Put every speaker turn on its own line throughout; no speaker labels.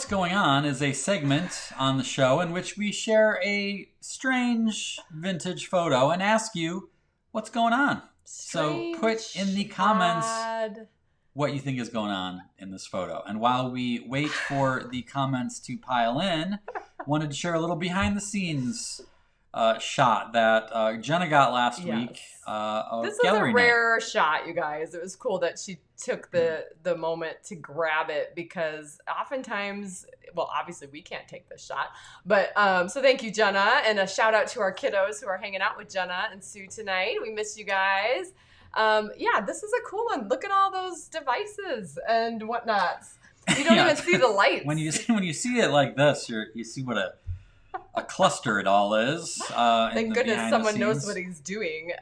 What's Going On is a segment on the show in which we share a strange vintage photo and ask you what's going on. So put in the comments what you think is going on in this photo. And while we wait for the comments to pile in, wanted to share a little behind the scenes shot that Jenna got last week.
This is a rare shot, you guys. It was cool that she took the moment to grab it because oftentimes, well, obviously we can't take this shot, but so thank you, Jenna, and a shout out to our kiddos who are hanging out with Jenna and Sue tonight. We miss you guys. Yeah, this is a cool one. Look at all those devices and whatnot. You don't even see the lights.
When you see it like this, you see what a cluster it all is.
Thank goodness someone knows what he's doing.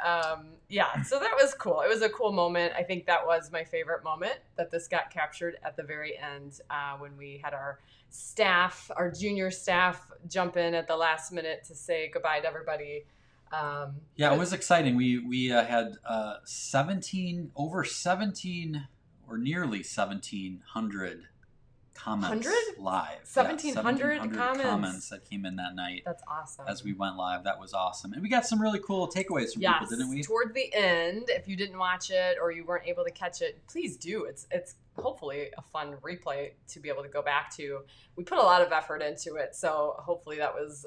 Yeah, so that was cool. It was a cool moment. I think that was my favorite moment, that this got captured at the very end when we had our staff, our junior staff, jump in at the last minute to say goodbye to everybody.
Yeah, it was exciting. We had 17 or nearly 1,700 comments live.
1,700
comments that came in that night.
That's awesome.
As we went live, that was awesome, and we got some really cool takeaways from people, didn't we?
Toward the end, if you didn't watch it or you weren't able to catch it, please do. It's hopefully a fun replay to be able to go back to. We put a lot of effort into it, so hopefully that was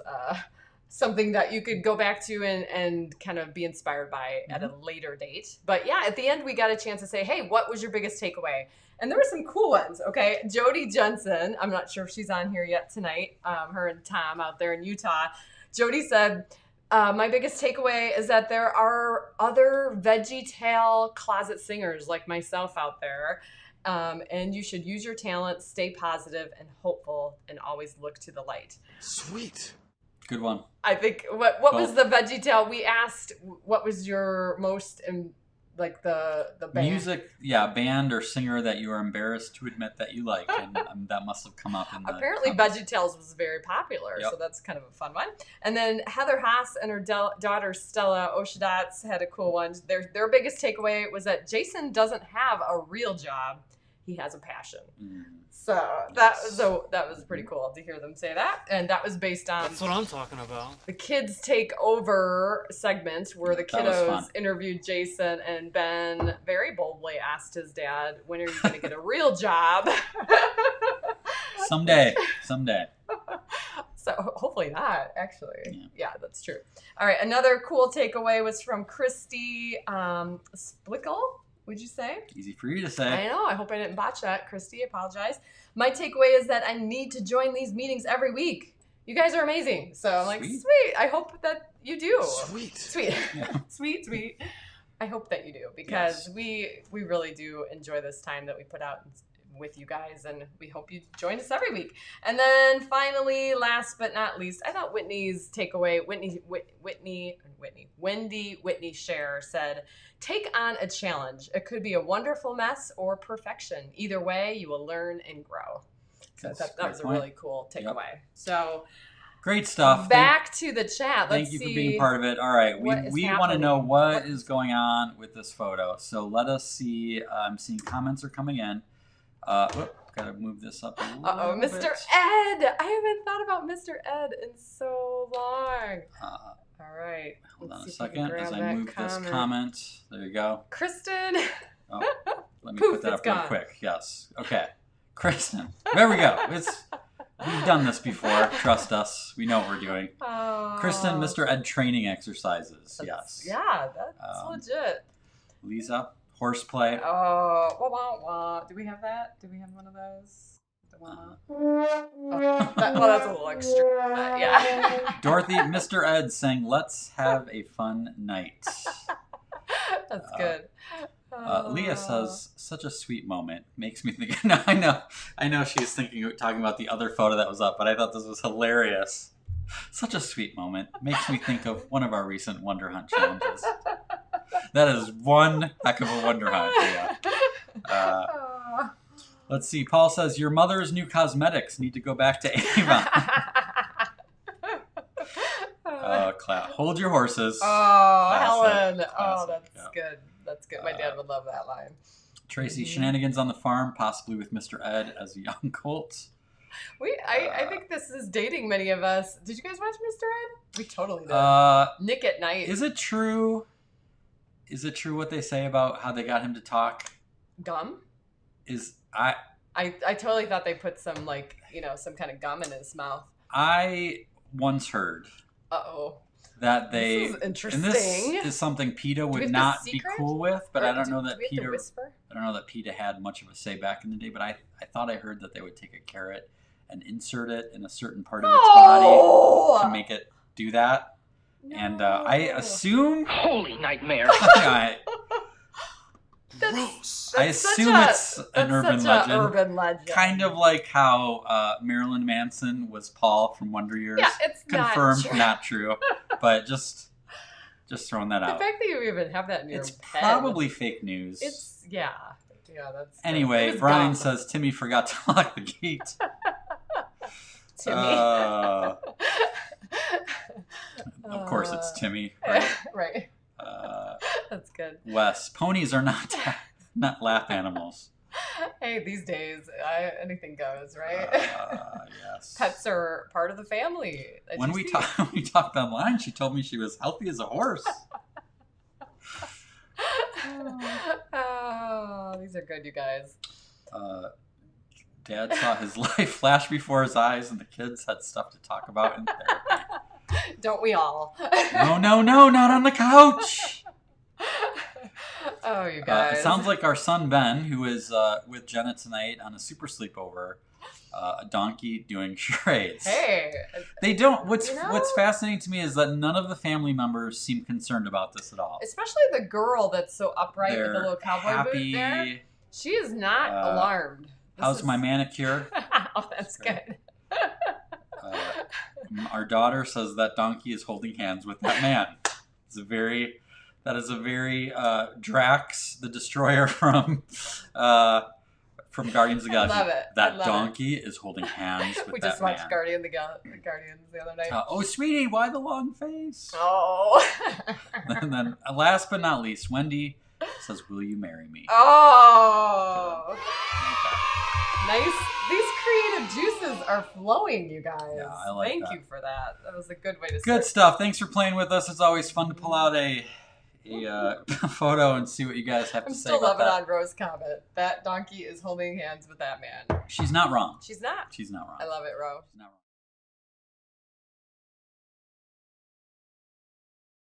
something that you could go back to and kind of be inspired by at a later date. But yeah, at the end, we got a chance to say, hey, what was your biggest takeaway? And there were some cool ones, okay? Jody Jensen, I'm not sure if she's on here yet tonight, her and Tom out there in Utah. Jody said, my biggest takeaway is that there are other VeggieTale closet singers like myself out there. And you should use your talent, stay positive and hopeful, and always look to the light.
Sweet.
Good one.
I think, what was the VeggieTale? We asked, what was your most... like the band.
Music, band or singer that you are embarrassed to admit that you like, and that must have come up in the
apparently
comments.
VeggieTales was very popular, so that's kind of a fun one. And then Heather Haas and her daughter Stella Oshadatz had a cool one. Their biggest takeaway was that Jason doesn't have a real job; he has a passion. So that was pretty cool to hear them say that, and that was based on
that's what I'm talking about.
The Kids Take Over segment where the kiddos interviewed Jason, and Ben very boldly asked his dad, "When are you going to get a real job?"
Someday.
So hopefully not, actually. Yeah, that's true. All right, another cool takeaway was from Christy Splickle. Would you say?
Easy for you to say.
I know. I hope I didn't botch that, Christy. I apologize. My takeaway is that I need to join these meetings every week. You guys are amazing. So I'm like, sweet. I hope that you do. Sweet. Yeah. Sweet. I hope that you do, because we really do enjoy this time that we put out with you guys, and we hope you join us every week. And then finally, last but not least, I thought Whitney's takeaway, Wendy Whitney Share said, take on a challenge. It could be a wonderful mess or perfection. Either way, you will learn and grow. So that was a really cool takeaway. Yep. So
great stuff.
Back to the chat.
Thank you for being part of it. All right. We want to know what is going on with this photo. So let us see. I'm seeing comments are coming in. Gotta move this up a little bit.
Mr. Ed! I haven't thought about Mr. Ed in so long. All right.
Hold on a second as I move this comment. There you go.
Kristen!
Oh, let me put that up real quick. Yes. Okay. Kristen. There we go. We've done this before. Trust us. We know what we're doing. Kristen, Mr. Ed training exercises. Yes.
Yeah, that's legit.
Lisa. Horseplay.
Do we have that? Do we have one of those? That's a little extreme. Yeah.
Dorothy, Mr. Ed saying, "Let's have a fun night."
That's good.
Leah says, "Such a sweet moment. Makes me think." No, I know. She's talking about the other photo that was up, but I thought this was hilarious. Such a sweet moment. Makes me think of one of our recent Wonder Hunt challenges. That is one heck of a Wonder Hunt. Yeah. Let's see. Paul says, your mother's new cosmetics need to go back to Avon. Hold your horses.
Helen. That's good. That's good. My dad would love that line.
Tracy, shenanigans on the farm, possibly with Mr. Ed as a young colt.
I think this is dating many of us. Did you guys watch Mr. Ed? We totally did. Nick at Night.
Is it true? Is it true what they say about how they got him to talk?
Gum?
I
totally thought they put some some kind of gum in his mouth.
I once heard that they,
this is interesting.
and this is something PETA would not be cool with, but I don't know that PETA had much of a say back in the day, but I thought I heard that they would take a carrot and insert it in a certain part of its body to make it do that. No. And I assume...
Holy nightmare!
I assume it's an urban legend. Kind of like how Marilyn Manson was Paul from Wonder Years.
Yeah, it's
confirmed not true. But just throwing that out.
The fact that you even have that in your
It's
head.
probably fake news.
It's that's
anyway. Brian says Timmy forgot to lock the gate.
Timmy.
Of course, it's Timmy. Right.
Right. That's good.
Wes, ponies are not lap animals.
Hey, these days, anything goes, right?
Yes.
Pets are part of the family.
When we talked online, she told me she was healthy as a horse.
Oh, these are good, you guys.
Dad saw his life flash before his eyes, and the kids had stuff to talk about in therapy.
Don't we all?
No, not on the couch.
Oh, you guys.
It sounds like our son Ben, who is with Jenna tonight on a super sleepover, a donkey doing charades.
Hey.
They don't. What's fascinating to me is that none of the family members seem concerned about this at all.
Especially the girl that's so upright with the little cowboy boot there. She is not alarmed.
How's my manicure?
Oh, that's good.
Our daughter says that donkey is holding hands with that man. That is a very Drax the Destroyer from Guardians of the Galaxy.
I love it.
That donkey is holding hands with that man.
We just watched Guardians the other night.
Oh, sweetie, why the long face?
Oh.
And then last but not least, Wendy says, "Will you marry me?"
Oh. Okay. Nice. These creative juices are flowing, you guys.
Yeah, I like
Thank
that.
you for that. That was a good way to start.
Good stuff. Thanks for playing with us. It's always fun to pull out a photo and see what you guys have to say about that.
I'm still loving on Rose comment. That donkey is holding hands with that man.
She's not wrong.
She's not.
She's not wrong.
I love it, Rose.
She's not wrong.